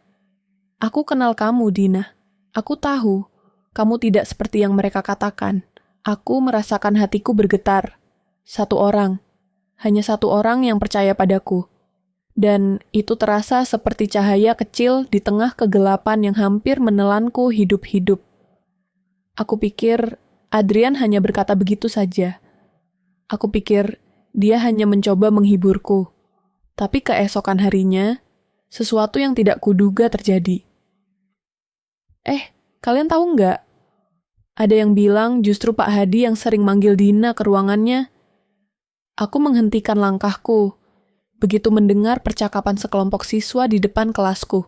Aku kenal kamu, Dina. Aku tahu, kamu tidak seperti yang mereka katakan. Aku merasakan hatiku bergetar. Hanya satu orang yang percaya padaku. Dan itu terasa seperti cahaya kecil di tengah kegelapan yang hampir menelanku hidup-hidup. Aku pikir Adrian hanya berkata begitu saja. Aku pikir dia hanya mencoba menghiburku. Tapi keesokan harinya, sesuatu yang tidak kuduga terjadi. Kalian tahu nggak? Ada yang bilang justru Pak Hadi yang sering manggil Dina ke ruangannya. Aku menghentikan langkahku, begitu mendengar percakapan sekelompok siswa di depan kelasku.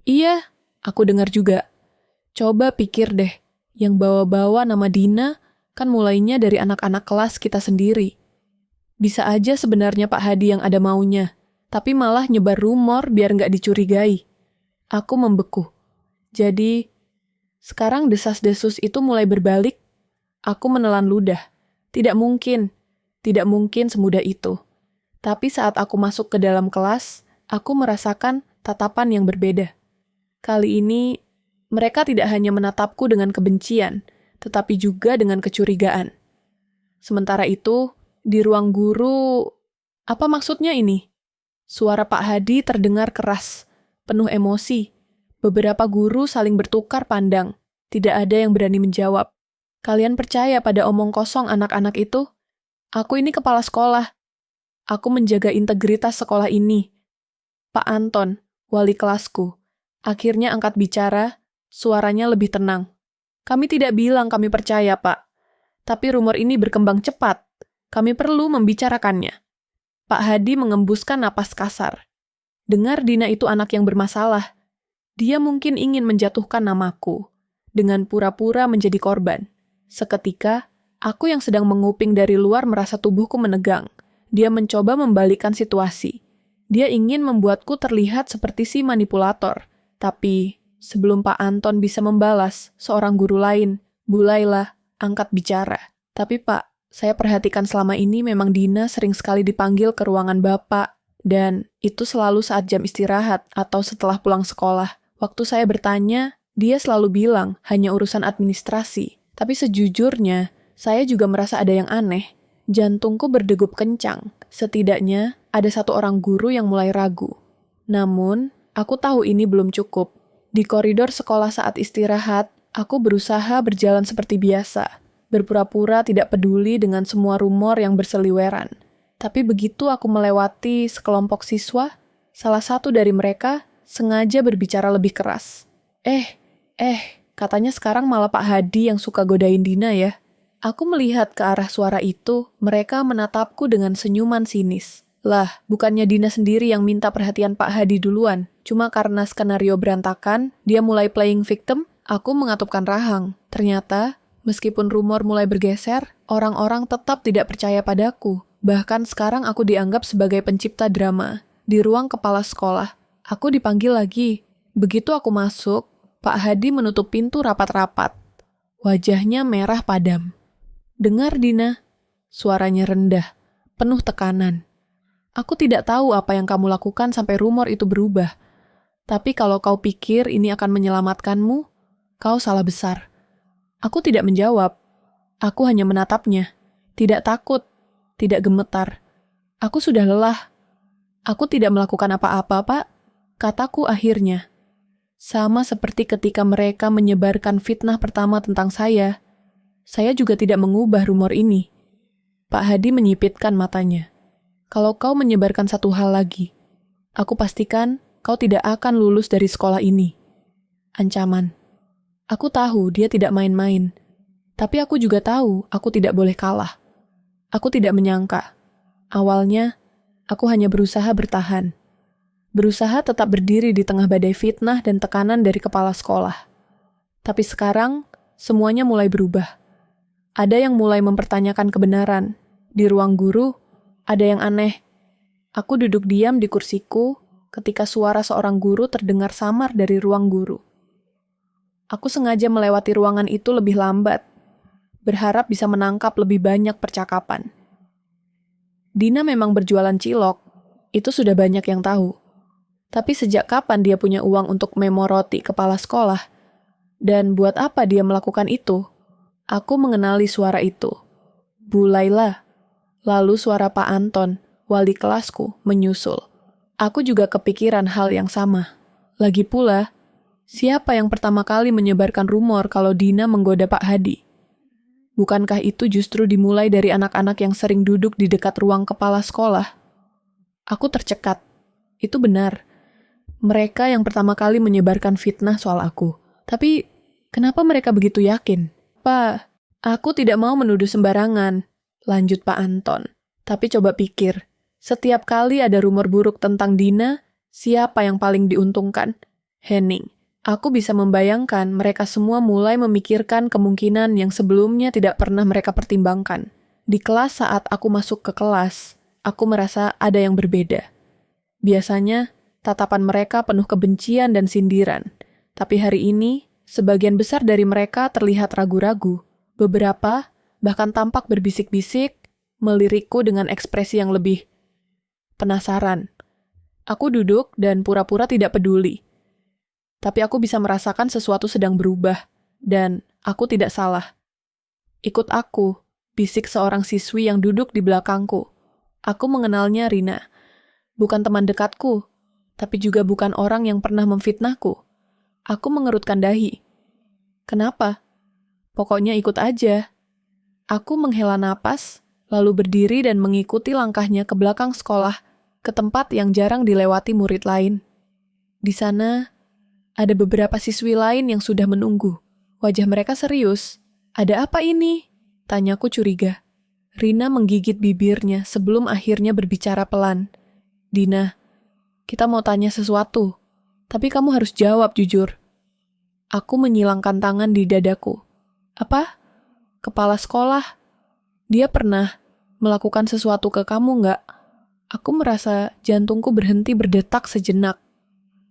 Iya, aku dengar juga. Coba pikir deh, yang bawa-bawa nama Dina kan mulainya dari anak-anak kelas kita sendiri. Bisa aja sebenarnya Pak Hadi yang ada maunya, tapi malah nyebar rumor biar nggak dicurigai. Aku membeku. Jadi, sekarang desas-desus itu mulai berbalik. Aku menelan ludah. Tidak mungkin semudah itu. Tapi saat aku masuk ke dalam kelas, aku merasakan tatapan yang berbeda. Kali ini, mereka tidak hanya menatapku dengan kebencian, tetapi juga dengan kecurigaan. Sementara itu, di ruang guru, apa maksudnya ini? Suara Pak Hadi terdengar keras, penuh emosi. Beberapa guru saling bertukar pandang. Tidak ada yang berani menjawab. Kalian percaya pada omong kosong anak-anak itu? Aku ini kepala sekolah. Aku menjaga integritas sekolah ini. Pak Anton, wali kelasku, akhirnya angkat bicara, suaranya lebih tenang. Kami tidak bilang kami percaya, Pak. Tapi rumor ini berkembang cepat. Kami perlu membicarakannya. Pak Hadi mengembuskan napas kasar. Dengar Dina itu anak yang bermasalah. Dia mungkin ingin menjatuhkan namaku. Dengan pura-pura menjadi korban. Seketika, aku yang sedang menguping dari luar merasa tubuhku menegang. Dia mencoba membalikkan situasi. Dia ingin membuatku terlihat seperti si manipulator. Tapi, sebelum Pak Anton bisa membalas, seorang guru lain, Bu Laila, angkat bicara. Tapi Pak, saya perhatikan selama ini memang Dina sering sekali dipanggil ke ruangan Bapak. Dan itu selalu saat jam istirahat atau setelah pulang sekolah. Waktu saya bertanya, dia selalu bilang hanya urusan administrasi. Tapi sejujurnya, saya juga merasa ada yang aneh. Jantungku berdegup kencang. Setidaknya, ada satu orang guru yang mulai ragu. Namun, aku tahu ini belum cukup. Di koridor sekolah saat istirahat, aku berusaha berjalan seperti biasa. Berpura-pura tidak peduli dengan semua rumor yang berseliweran. Tapi begitu aku melewati sekelompok siswa, salah satu dari mereka sengaja berbicara lebih keras. Katanya sekarang malah Pak Hadi yang suka godain Dina ya. Aku melihat ke arah suara itu, mereka menatapku dengan senyuman sinis. Lah, bukannya Dina sendiri yang minta perhatian Pak Hadi duluan. Cuma karena skenario berantakan, dia mulai playing victim, aku mengatupkan rahang. Ternyata, meskipun rumor mulai bergeser, orang-orang tetap tidak percaya padaku. Bahkan sekarang aku dianggap sebagai pencipta drama. Di ruang kepala sekolah, aku dipanggil lagi. Begitu aku masuk, Pak Hadi menutup pintu rapat-rapat. Wajahnya merah padam. Dengar Dina, suaranya rendah, penuh tekanan. Aku tidak tahu apa yang kamu lakukan sampai rumor itu berubah. Tapi kalau kau pikir ini akan menyelamatkanmu, kau salah besar. Aku tidak menjawab. Aku hanya menatapnya. Tidak takut, tidak gemetar. Aku sudah lelah. Aku tidak melakukan apa-apa, Pak. Kataku akhirnya. Sama seperti ketika mereka menyebarkan fitnah pertama tentang saya juga tidak mengubah rumor ini. Pak Hadi menyipitkan matanya. Kalau kau menyebarkan satu hal lagi, aku pastikan kau tidak akan lulus dari sekolah ini. Ancaman. Aku tahu dia tidak main-main. Tapi aku juga tahu aku tidak boleh kalah. Aku tidak menyangka. Awalnya, aku hanya berusaha bertahan. Berusaha tetap berdiri di tengah badai fitnah dan tekanan dari kepala sekolah. Tapi sekarang, semuanya mulai berubah. Ada yang mulai mempertanyakan kebenaran. Di ruang guru, ada yang aneh. Aku duduk diam di kursiku ketika suara seorang guru terdengar samar dari ruang guru. Aku sengaja melewati ruangan itu lebih lambat, berharap bisa menangkap lebih banyak percakapan. Dina memang berjualan cilok, itu sudah banyak yang tahu. Tapi sejak kapan dia punya uang untuk memo roti kepala sekolah? Dan buat apa dia melakukan itu? Aku mengenali suara itu. Bu Laila. Lalu suara Pak Anton, wali kelasku, menyusul. Aku juga kepikiran hal yang sama. Lagi pula, siapa yang pertama kali menyebarkan rumor kalau Dina menggoda Pak Hadi? Bukankah itu justru dimulai dari anak-anak yang sering duduk di dekat ruang kepala sekolah? Aku tercekat. Itu benar. Mereka yang pertama kali menyebarkan fitnah soal aku. Tapi, kenapa mereka begitu yakin? Pak, aku tidak mau menuduh sembarangan, lanjut Pak Anton. Tapi coba pikir, setiap kali ada rumor buruk tentang Dina, siapa yang paling diuntungkan? Henning. Aku bisa membayangkan mereka semua mulai memikirkan kemungkinan yang sebelumnya tidak pernah mereka pertimbangkan. Di kelas saat aku masuk ke kelas, aku merasa ada yang berbeda. Biasanya, tatapan mereka penuh kebencian dan sindiran. Tapi hari ini, sebagian besar dari mereka terlihat ragu-ragu. Beberapa bahkan tampak berbisik-bisik, melirikku dengan ekspresi yang lebih penasaran. Aku duduk dan pura-pura tidak peduli. Tapi aku bisa merasakan sesuatu sedang berubah, dan aku tidak salah. Ikut aku, bisik seorang siswi yang duduk di belakangku. Aku mengenalnya Rina. Bukan teman dekatku, tapi juga bukan orang yang pernah memfitnahku. Aku mengerutkan dahi. Kenapa? Pokoknya ikut aja. Aku menghela napas, lalu berdiri dan mengikuti langkahnya ke belakang sekolah, ke tempat yang jarang dilewati murid lain. Di sana, ada beberapa siswi lain yang sudah menunggu. Wajah mereka serius. "Ada apa ini?" tanyaku curiga. Rina menggigit bibirnya sebelum akhirnya berbicara pelan. "Dina, kita mau tanya sesuatu, tapi kamu harus jawab jujur." Aku menyilangkan tangan di dadaku. "Apa? Kepala sekolah? Dia pernah melakukan sesuatu ke kamu nggak?" Aku merasa jantungku berhenti berdetak sejenak.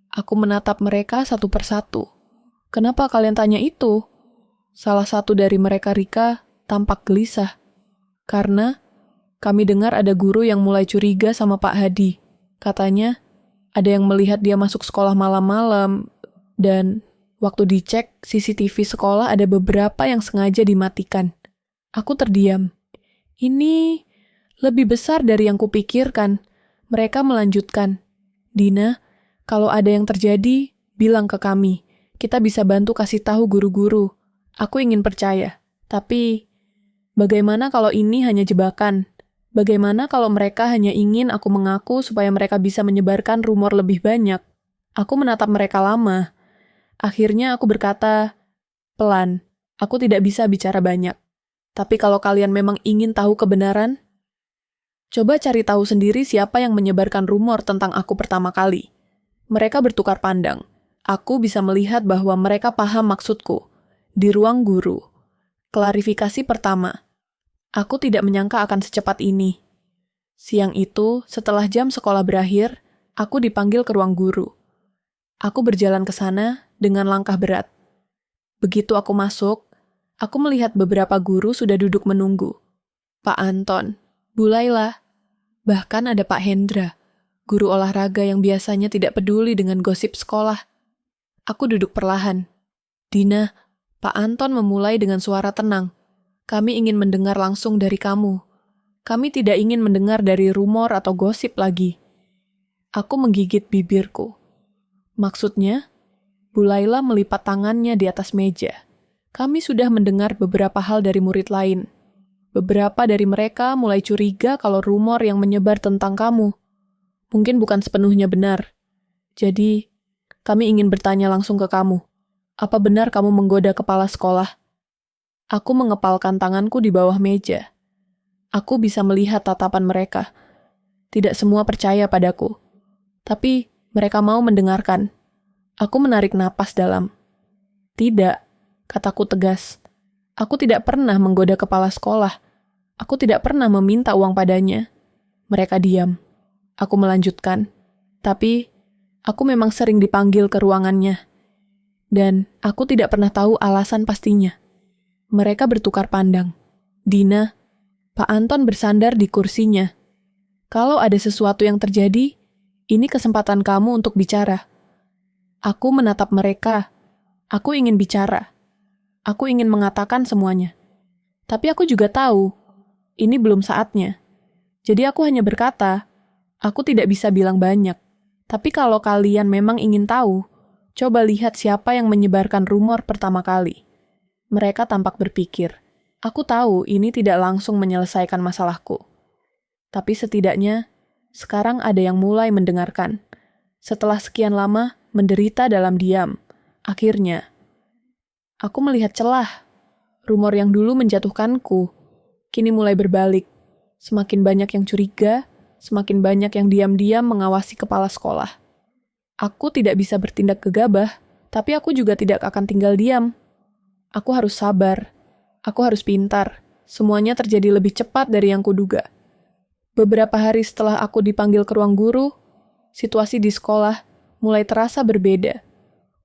Aku menatap mereka satu persatu. "Kenapa kalian tanya itu?" Salah satu dari mereka, Rika, tampak gelisah. "Karena kami dengar ada guru yang mulai curiga sama Pak Hadi. Katanya ada yang melihat dia masuk sekolah malam-malam, dan waktu dicek CCTV sekolah ada beberapa yang sengaja dimatikan." Aku terdiam. "Ini lebih besar dari yang kupikirkan." Mereka melanjutkan, "Dina, kalau ada yang terjadi, bilang ke kami. Kita bisa bantu kasih tahu guru-guru." Aku ingin percaya, tapi bagaimana kalau ini hanya jebakan? Bagaimana kalau mereka hanya ingin aku mengaku supaya mereka bisa menyebarkan rumor lebih banyak? Aku menatap mereka lama. Akhirnya aku berkata, pelan, "Aku tidak bisa bicara banyak. Tapi kalau kalian memang ingin tahu kebenaran, coba cari tahu sendiri siapa yang menyebarkan rumor tentang aku pertama kali." Mereka bertukar pandang. Aku bisa melihat bahwa mereka paham maksudku. Di ruang guru. Klarifikasi pertama. Aku tidak menyangka akan secepat ini. Siang itu, setelah jam sekolah berakhir, aku dipanggil ke ruang guru. Aku berjalan ke sana dengan langkah berat. Begitu aku masuk, aku melihat beberapa guru sudah duduk menunggu. Pak Anton, Bu Laila, bahkan ada Pak Hendra, guru olahraga yang biasanya tidak peduli dengan gosip sekolah. Aku duduk perlahan. "Dina," Pak Anton memulai dengan suara tenang. "Kami ingin mendengar langsung dari kamu. Kami tidak ingin mendengar dari rumor atau gosip lagi." Aku menggigit bibirku. "Maksudnya?" Bu Laila melipat tangannya di atas meja. "Kami sudah mendengar beberapa hal dari murid lain. Beberapa dari mereka mulai curiga kalau rumor yang menyebar tentang kamu mungkin bukan sepenuhnya benar. Jadi, kami ingin bertanya langsung ke kamu. Apa benar kamu menggoda kepala sekolah?" Aku mengepalkan tanganku di bawah meja. Aku bisa melihat tatapan mereka. Tidak semua percaya padaku. Tapi mereka mau mendengarkan. Aku menarik napas dalam. "Tidak," kataku tegas. "Aku tidak pernah menggoda kepala sekolah. Aku tidak pernah meminta uang padanya." Mereka diam. Aku melanjutkan. "Tapi, aku memang sering dipanggil ke ruangannya. Dan aku tidak pernah tahu alasan pastinya." Mereka bertukar pandang. "Dina," Pak Anton bersandar di kursinya. "Kalau ada sesuatu yang terjadi, ini kesempatan kamu untuk bicara." Aku menatap mereka. Aku ingin bicara. Aku ingin mengatakan semuanya. Tapi aku juga tahu, ini belum saatnya. Jadi aku hanya berkata, "Aku tidak bisa bilang banyak. Tapi kalau kalian memang ingin tahu, coba lihat siapa yang menyebarkan rumor pertama kali." Mereka tampak berpikir. Aku tahu ini tidak langsung menyelesaikan masalahku. Tapi setidaknya, sekarang ada yang mulai mendengarkan. Setelah sekian lama, menderita dalam diam. Akhirnya, aku melihat celah. Rumor yang dulu menjatuhkanku, kini mulai berbalik. Semakin banyak yang curiga, semakin banyak yang diam-diam mengawasi kepala sekolah. Aku tidak bisa bertindak gegabah, tapi aku juga tidak akan tinggal diam. Aku harus sabar. Aku harus pintar. Semuanya terjadi lebih cepat dari yang kuduga. Beberapa hari setelah aku dipanggil ke ruang guru, situasi di sekolah mulai terasa berbeda.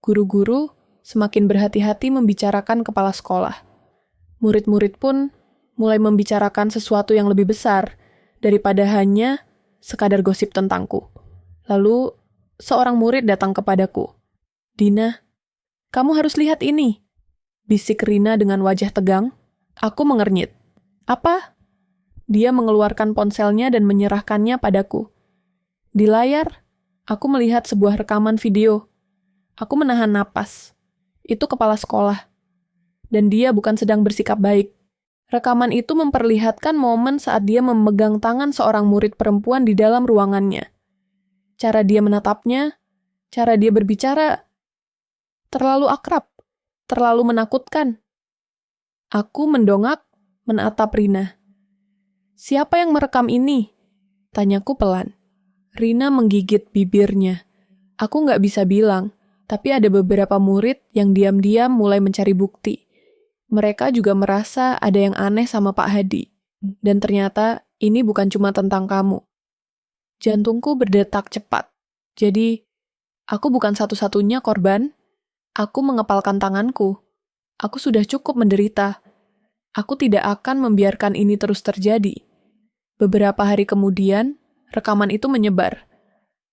Guru-guru semakin berhati-hati membicarakan kepala sekolah. Murid-murid pun mulai membicarakan sesuatu yang lebih besar daripada hanya sekadar gosip tentangku. Lalu, seorang murid datang kepadaku. "Dina, kamu harus lihat ini," bisik Rina dengan wajah tegang. Aku mengernyit. "Apa?" Dia mengeluarkan ponselnya dan menyerahkannya padaku. Di layar, aku melihat sebuah rekaman video. Aku menahan napas. Itu kepala sekolah. Dan dia bukan sedang bersikap baik. Rekaman itu memperlihatkan momen saat dia memegang tangan seorang murid perempuan di dalam ruangannya. Cara dia menatapnya, cara dia berbicara, terlalu akrab, terlalu menakutkan. Aku mendongak, menatap Rina. "Siapa yang merekam ini?" Tanyaku pelan. Rina menggigit bibirnya. Aku nggak bisa bilang, tapi ada beberapa murid yang diam-diam mulai mencari bukti. Mereka juga merasa ada yang aneh sama Pak Hadi. Dan ternyata ini bukan cuma tentang kamu. Jantungku berdetak cepat. Jadi, aku bukan satu-satunya korban. Aku mengepalkan tanganku. Aku sudah cukup menderita. Aku tidak akan membiarkan ini terus terjadi. Beberapa hari kemudian, rekaman itu menyebar.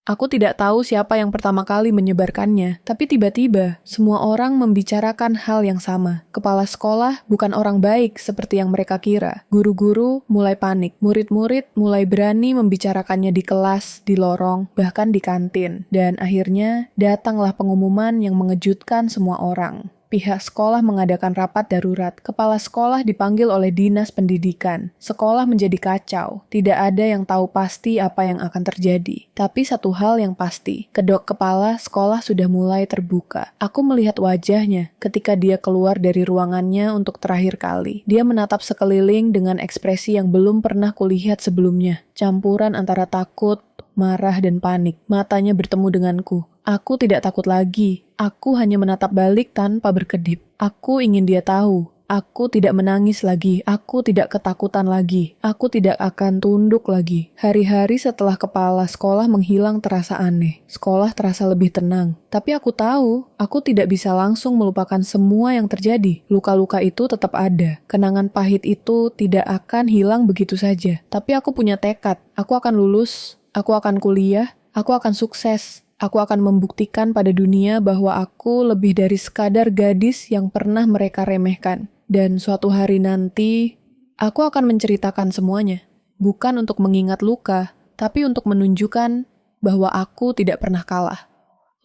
Aku tidak tahu siapa yang pertama kali menyebarkannya, tapi tiba-tiba semua orang membicarakan hal yang sama. Kepala sekolah bukan orang baik seperti yang mereka kira. Guru-guru mulai panik, murid-murid mulai berani membicarakannya di kelas, di lorong, bahkan di kantin. Dan akhirnya datanglah pengumuman yang mengejutkan semua orang. Pihak sekolah mengadakan rapat darurat. Kepala sekolah dipanggil oleh dinas pendidikan. Sekolah menjadi kacau. Tidak ada yang tahu pasti apa yang akan terjadi. Tapi satu hal yang pasti, kedok kepala sekolah sudah mulai terbuka. Aku melihat wajahnya ketika dia keluar dari ruangannya untuk terakhir kali. Dia menatap sekeliling dengan ekspresi yang belum pernah kulihat sebelumnya. Campuran antara takut, marah, dan panik. Matanya bertemu denganku. Aku tidak takut lagi. Aku hanya menatap balik tanpa berkedip. Aku ingin dia tahu. Aku tidak menangis lagi. Aku tidak ketakutan lagi. Aku tidak akan tunduk lagi. Hari-hari setelah kepala sekolah menghilang terasa aneh. Sekolah terasa lebih tenang. Tapi aku tahu, aku tidak bisa langsung melupakan semua yang terjadi. Luka-luka itu tetap ada. Kenangan pahit itu tidak akan hilang begitu saja. Tapi aku punya tekad. Aku akan lulus. Aku akan kuliah. Aku akan sukses. Aku akan membuktikan pada dunia bahwa aku lebih dari sekadar gadis yang pernah mereka remehkan. Dan suatu hari nanti, aku akan menceritakan semuanya. Bukan untuk mengingat luka, tapi untuk menunjukkan bahwa aku tidak pernah kalah.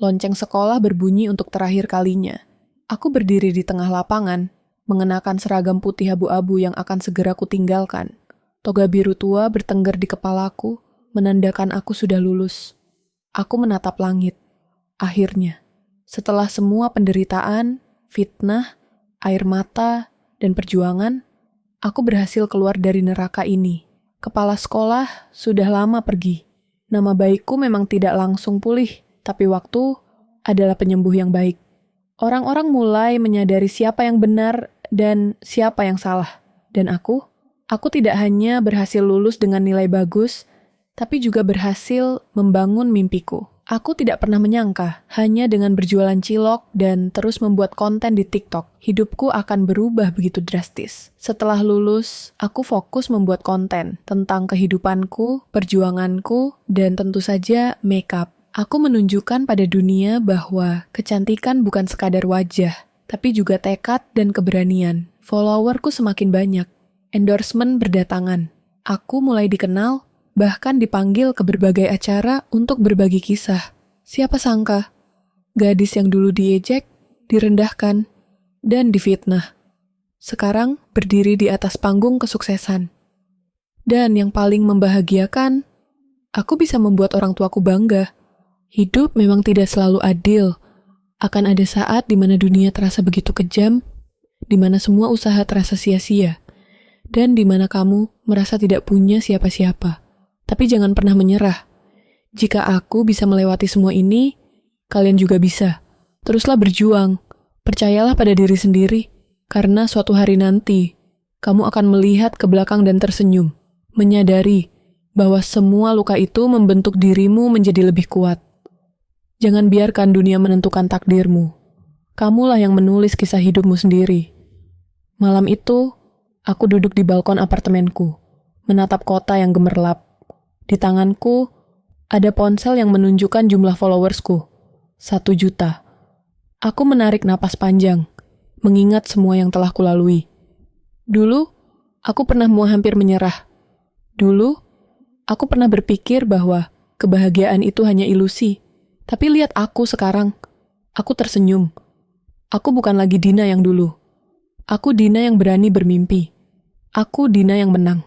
Lonceng sekolah berbunyi untuk terakhir kalinya. Aku berdiri di tengah lapangan, mengenakan seragam putih abu-abu yang akan segera kutinggalkan. Toga biru tua bertengger di kepalaku, menandakan aku sudah lulus. Aku menatap langit. Akhirnya, setelah semua penderitaan, fitnah, air mata, dan perjuangan, aku berhasil keluar dari neraka ini. Kepala sekolah sudah lama pergi. Nama baikku memang tidak langsung pulih, tapi waktu adalah penyembuh yang baik. Orang-orang mulai menyadari siapa yang benar dan siapa yang salah. Dan aku tidak hanya berhasil lulus dengan nilai bagus, tapi juga berhasil membangun mimpiku. Aku tidak pernah menyangka, hanya dengan berjualan cilok dan terus membuat konten di TikTok, hidupku akan berubah begitu drastis. Setelah lulus, aku fokus membuat konten tentang kehidupanku, perjuanganku, dan tentu saja makeup. Aku menunjukkan pada dunia bahwa kecantikan bukan sekadar wajah, tapi juga tekad dan keberanian. Followerku semakin banyak, endorsement berdatangan. Aku mulai dikenal, bahkan dipanggil ke berbagai acara untuk berbagi kisah. Siapa sangka, gadis yang dulu diejek, direndahkan, dan difitnah. Sekarang berdiri di atas panggung kesuksesan. Dan yang paling membahagiakan, aku bisa membuat orang tuaku bangga. Hidup memang tidak selalu adil. Akan ada saat di mana dunia terasa begitu kejam, di mana semua usaha terasa sia-sia, dan di mana kamu merasa tidak punya siapa-siapa. Tapi jangan pernah menyerah. Jika aku bisa melewati semua ini, kalian juga bisa. Teruslah berjuang. Percayalah pada diri sendiri. Karena suatu hari nanti, kamu akan melihat ke belakang dan tersenyum. Menyadari bahwa semua luka itu membentuk dirimu menjadi lebih kuat. Jangan biarkan dunia menentukan takdirmu. Kamulah yang menulis kisah hidupmu sendiri. Malam itu, aku duduk di balkon apartemenku, menatap kota yang gemerlap. Di tanganku, ada ponsel yang menunjukkan jumlah followersku, 1 juta. Aku menarik napas panjang, mengingat semua yang telah kulalui. Dulu, aku pernah mau hampir menyerah. Dulu, aku pernah berpikir bahwa kebahagiaan itu hanya ilusi. Tapi lihat aku sekarang, aku tersenyum. Aku bukan lagi Dina yang dulu. Aku Dina yang berani bermimpi. Aku Dina yang menang.